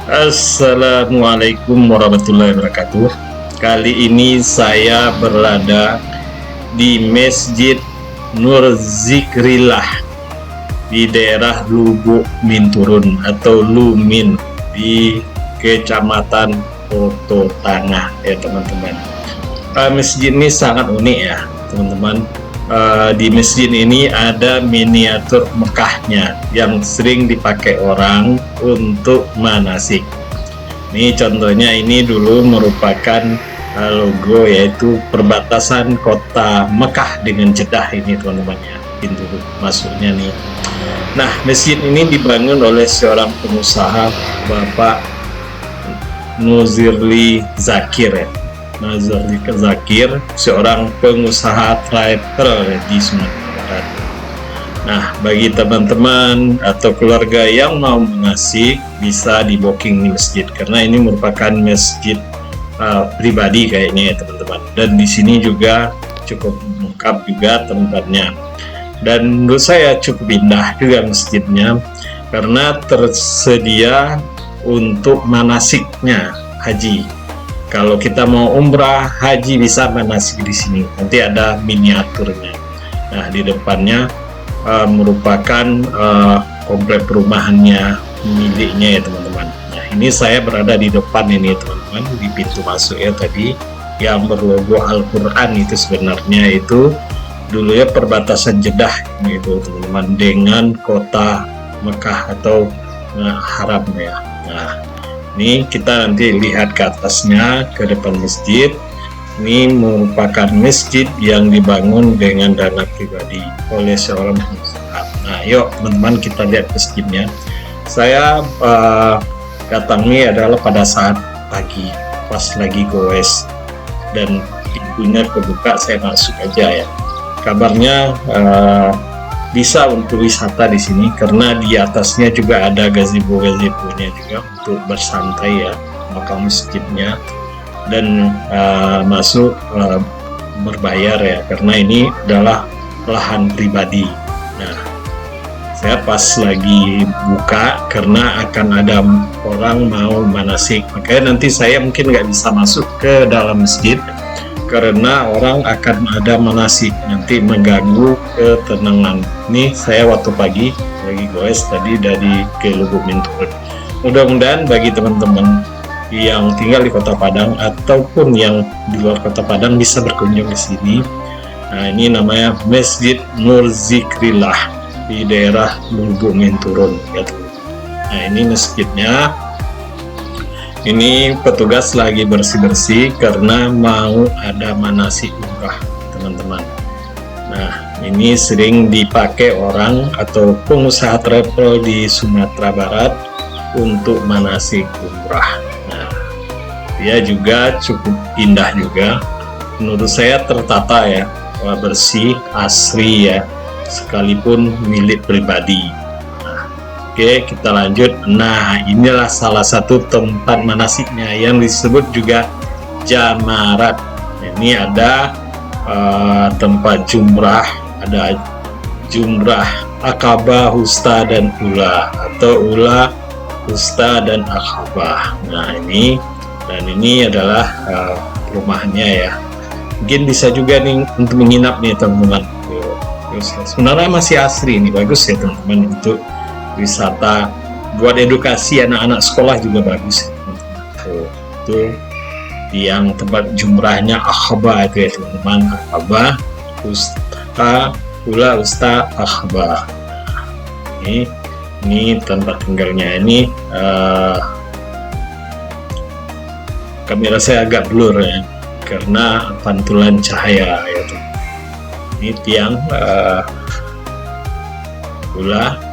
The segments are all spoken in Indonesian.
Assalamualaikum warahmatullahi wabarakatuh. Kali ini saya berada di Masjid Nur Zikrillah di daerah Lubuk Minturun atau Lumin di Kecamatan Oto Tangah ya teman-teman. Masjid ini sangat unik ya teman-teman. Di masjid ini ada miniatur Mekahnya yang sering dipakai orang untuk manasik. Ini contohnya, ini dulu merupakan logo, yaitu perbatasan kota Mekah dengan Jeddah ini teman-teman ya, pintu masuknya nih. Nah, masjid ini dibangun oleh seorang pengusaha, Bapak Nuzirli Zakir ya. Nazarli Zakir, seorang pengusaha travel di Sumatera Barat. Nah, bagi teman-teman atau keluarga yang mau manasik bisa di booking di masjid, karena ini merupakan masjid pribadi kayaknya ya teman-teman. Dan di sini juga cukup lengkap juga tempatnya. Dan menurut saya cukup indah juga masjidnya, karena tersedia untuk manasiknya haji. Kalau kita mau umrah, haji bisa manasik di sini. Nanti ada miniaturnya. Nah, di depannya merupakan komplek perumahannya miliknya ya teman-teman. Nah, ini saya berada di depan ini teman-teman, di pintu masuk ya tadi yang berlogo Al-Quran. Itu sebenarnya itu dulu ya perbatasan Jeddah itu teman-teman dengan kota Mekah atau Haram ya. Nah, ini kita nanti lihat ke atasnya, ke depan masjid. Ini merupakan masjid yang dibangun dengan dana pribadi oleh seorang pengusaha. Nah, yuk teman-teman kita lihat masjidnya. Saya datangnya adalah pada saat pagi, pas lagi goes, dan pintunya kebuka, saya masuk aja ya. Kabarnya bisa untuk wisata di sini, karena di atasnya juga ada gazebo-gazebonya juga untuk bersantai ya, makam masjidnya. Dan masuk berbayar ya, karena ini adalah lahan pribadi. Nah, saya pas lagi buka karena akan ada orang mau manasik, makanya nanti saya mungkin nggak bisa masuk ke dalam masjid karena orang akan ada manasik, nanti mengganggu ketenangan. Ini saya waktu pagi lagi goes tadi dari ke Lubuk Minturun. Mudah-mudahan bagi teman-teman yang tinggal di Kota Padang ataupun yang di luar Kota Padang bisa berkunjung ke sini. Nah, ini namanya Masjid Nur Zikrillah di daerah Lubuk Minturun ya. Nah, ini masjidnya. Ini petugas lagi bersih-bersih karena mau ada manasik umrah teman-teman. Nah, ini sering dipakai orang atau pengusaha travel di Sumatera Barat untuk manasik umrah. Nah, dia juga cukup indah juga. Menurut saya tertata ya, bersih, asri ya, sekalipun milik pribadi. Oke, kita lanjut. Nah, inilah salah satu tempat manasiknya yang disebut juga jamarat. Ini ada tempat jumrah, ada jumrah Aqabah, Wusta dan Ula, atau Ula, Wusta dan Aqabah. Nah, ini adalah rumahnya ya. Mungkin bisa juga nih untuk menginap nih teman-teman. Sebenarnya masih asri ini, bagus ya teman-teman, untuk wisata, buat edukasi anak-anak sekolah juga bagus. Itu yang tempat jumrahnya Aqabah itu ya teman-teman, Aqabah, Wusta, Ula, Wusta, Aqabah. Ini tempat tinggalnya. Ini kamera saya agak blur ya, karena pantulan cahaya ya tuh. Ini tiang Ula.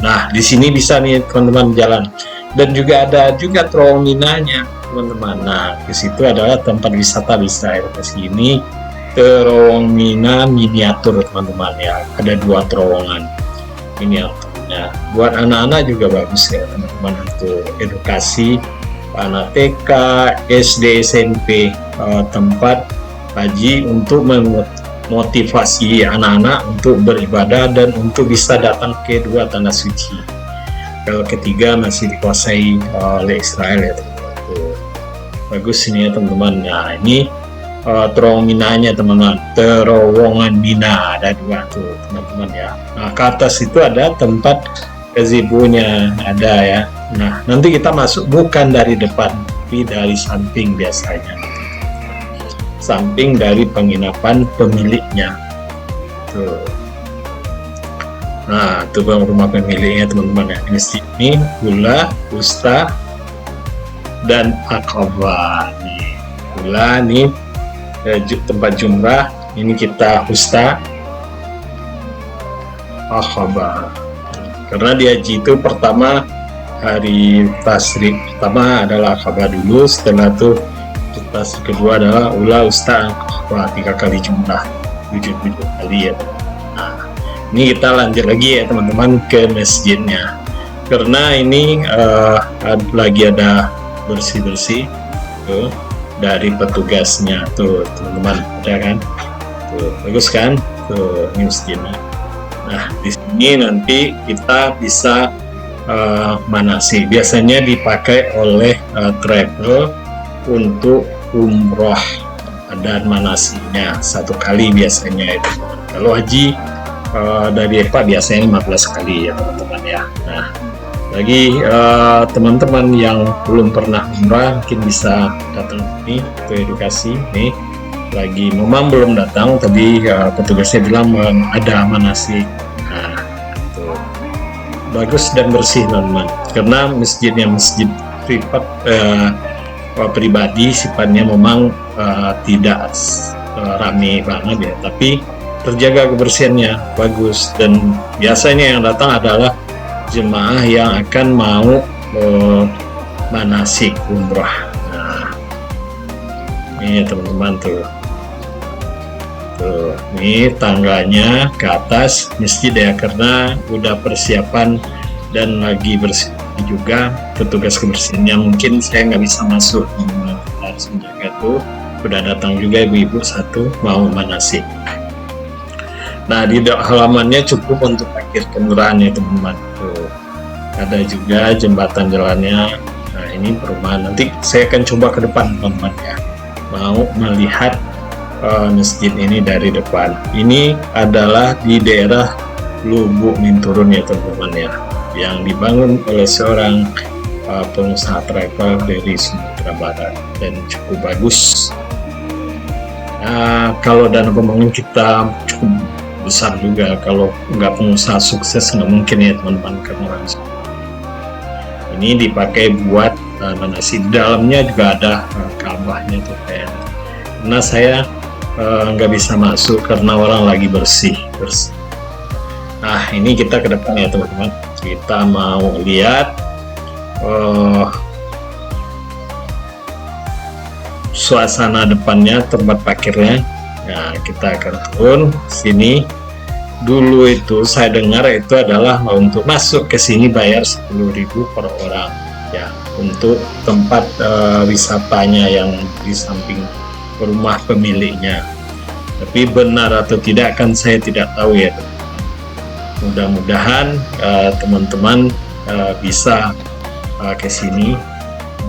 Nah, di sini bisa nih teman-teman jalan, dan juga ada juga terowongan minanya teman-teman. Nah, ke situ adalah tempat wisata, bisa ya ke sini. Terowongan mina miniatur teman-teman ya, ada 2 terowongan miniaturnya. Buat anak-anak juga bagus ya teman-teman, untuk edukasi anak TK, SD, SMP, tempat haji untuk motivasi anak-anak untuk beribadah dan untuk bisa datang ke 2 tanah suci. Kalau ketiga masih dikuasai oleh Israel ya teman-teman. Tuh. Bagus ini ya teman-teman. Nah ini terowongan minanya teman-teman, terowongan mina ada dua tuh teman-teman ya. Nah ke atas itu ada tempat gazebo-nya ada ya. Nah nanti kita masuk bukan dari depan tapi dari samping biasanya, samping dari penginapan pemiliknya tuh. Nah itu rumah pemiliknya teman-teman ya. Ini Ula, Usta, dan Aqaba nih. Ula nih tempat jumrah, ini kita Usta, Aqaba. Karena di haji itu pertama hari tasrik pertama adalah Aqaba dulu, setelah itu tasrik kedua adalah Ula, Usta, Aqaba, 3 kali jumrah, 7 kali ya. Nah ini kita lanjut lagi ya teman-teman ke masjidnya, karena ini lagi ada bersih-bersih tuh dari petugasnya tuh teman-teman, ada kan tuh, bagus kan tuh ini masjidnya. Nah di sini nanti kita bisa manasik, biasanya dipakai oleh travel untuk umroh dan manasiknya 1 kali biasanya itu. Kalau haji dari EPA biasanya 15 kali ya teman-teman ya. Nah bagi teman-teman yang belum pernah umrah mungkin bisa datang ini untuk edukasi nih, lagi memang belum datang tapi petugasnya bilang ada manasik. Nah itu bagus dan bersih teman-teman, karena masjidnya masjid privat pribadi sifatnya memang tidak rame banget ya, tapi terjaga kebersihannya bagus, dan biasanya yang datang adalah jemaah yang akan mau manasik umrah. Nah ini teman-teman tuh ini tangganya ke atas masjid ya, karena udah persiapan dan lagi bersih juga petugas kebersihannya. Mungkin saya nggak bisa masuk, harus menjaga tuh. Udah datang juga ibu-ibu satu mau manasik. Nah di halamannya cukup untuk parkir kendaraan ya teman-teman. Tuh ada juga jembatan jalannya. Nah ini perumahan, nanti saya akan coba ke depan teman-teman ya, mau melihat masjid ini dari depan. Ini adalah di daerah Lubuk Minturun ya teman-teman ya, yang dibangun oleh seorang pengusaha travel dari Sumatera Barat dan cukup bagus. Nah kalau dana pembangunan kita cukup besar juga, kalau nggak pengusaha sukses nggak mungkin ya teman-teman, karena ini dipakai buat manasik. Dalamnya juga ada Ka'bahnya tuh kayak. Karena saya nggak bisa masuk karena orang lagi bersih. Nah ini kita ke depan ya teman-teman, kita mau lihat suasana depannya, tempat parkirnya. Nah kita akan turun sini. Dulu itu saya dengar itu adalah untuk masuk ke sini bayar 10.000 per orang ya, untuk tempat wisatanya yang di samping rumah pemiliknya. Tapi benar atau tidak kan saya tidak tahu ya. Mudah-mudahan teman-teman bisa ke sini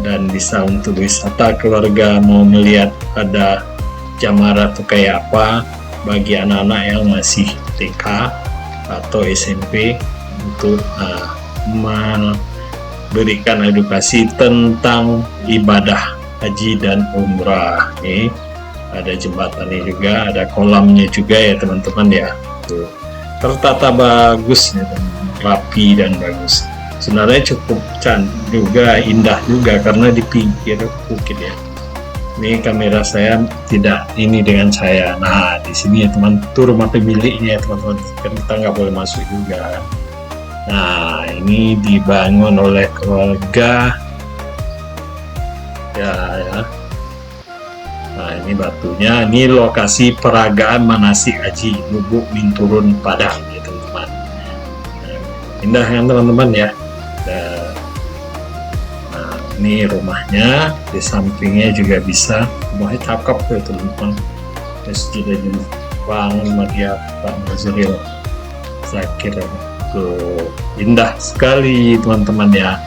dan bisa untuk wisata keluarga, mau melihat ada jamarat itu kayak apa bagi anak-anak yang masih TK atau SMP, untuk memberikan edukasi tentang ibadah haji dan umrah. Nih ada jembatannya juga, ada kolamnya juga ya teman-teman ya. Tuh tertata bagus ya, rapi dan bagus. Sebenarnya cukup cantik juga, indah juga karena di pinggir bukit ya. Ini kamera saya tidak ini dengan saya. Nah di sini ya teman, itu rumah pemiliknya ya teman-teman, kan kita nggak boleh masuk juga. Nah ini dibangun oleh keluarga ya. Nah ini batunya, ini lokasi peragaan manasik haji Lubuk Minturun Padang ya teman-teman. Indah kan teman-teman ya. Nah ini rumahnya, di sampingnya juga bisa, rumahnya cakep ya teman-teman. Masjid aja bangun sama dia Pak Nazril Zakir tuh. indah sekali teman-teman ya.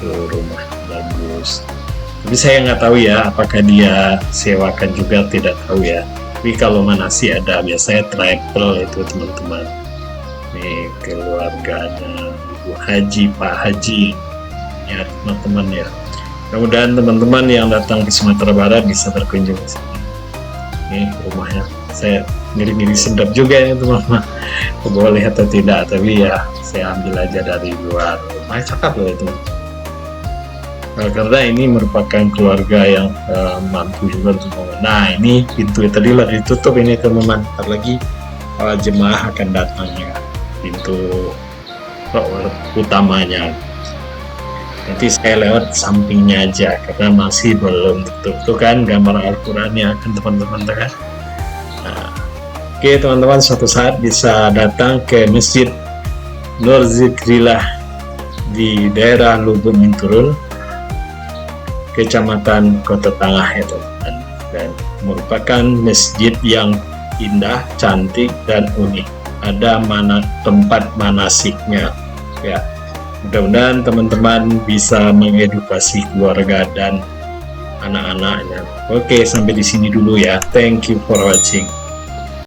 Tuh, rumah bagus. Tapi saya nggak tahu ya apakah dia sewakan juga, tidak tahu ya. Tapi kalau Manasi ada biasanya travel itu teman-teman. Nih keluarganya Ibu Haji, Pak Haji ya teman-teman ya. Mudah-mudahan teman-teman yang datang ke Sumatera Barat bisa berkunjung ke sini. Nih rumahnya, saya ngiri-ngiri sedap juga ya teman-teman. Boleh atau tidak, tapi ya saya ambil aja dari luar. Rumahnya cakep loh itu. Nah, karena ini merupakan keluarga yang mampu juga untuk membangun. Nah ini pintu tadi lah ditutup ini teman-teman. Ntar lagi jemaah akan datang ya, pintu utamanya. Nanti saya lewat sampingnya aja karena masih belum tutup. Tuh kan gambar Al-Qurannya kan teman-teman kan. Nah, oke teman-teman, suatu saat bisa datang ke Masjid Nur Zikrillah di daerah Lubuk Minturul, Kecamatan Kota Tangah ya teman-teman, dan merupakan masjid yang indah, cantik dan unik. Ada tempat manasiknya ya. Mudah-mudahan teman-teman bisa mengedukasi keluarga dan anak-anaknya. Oke, sampai di sini dulu ya. Thank you for watching.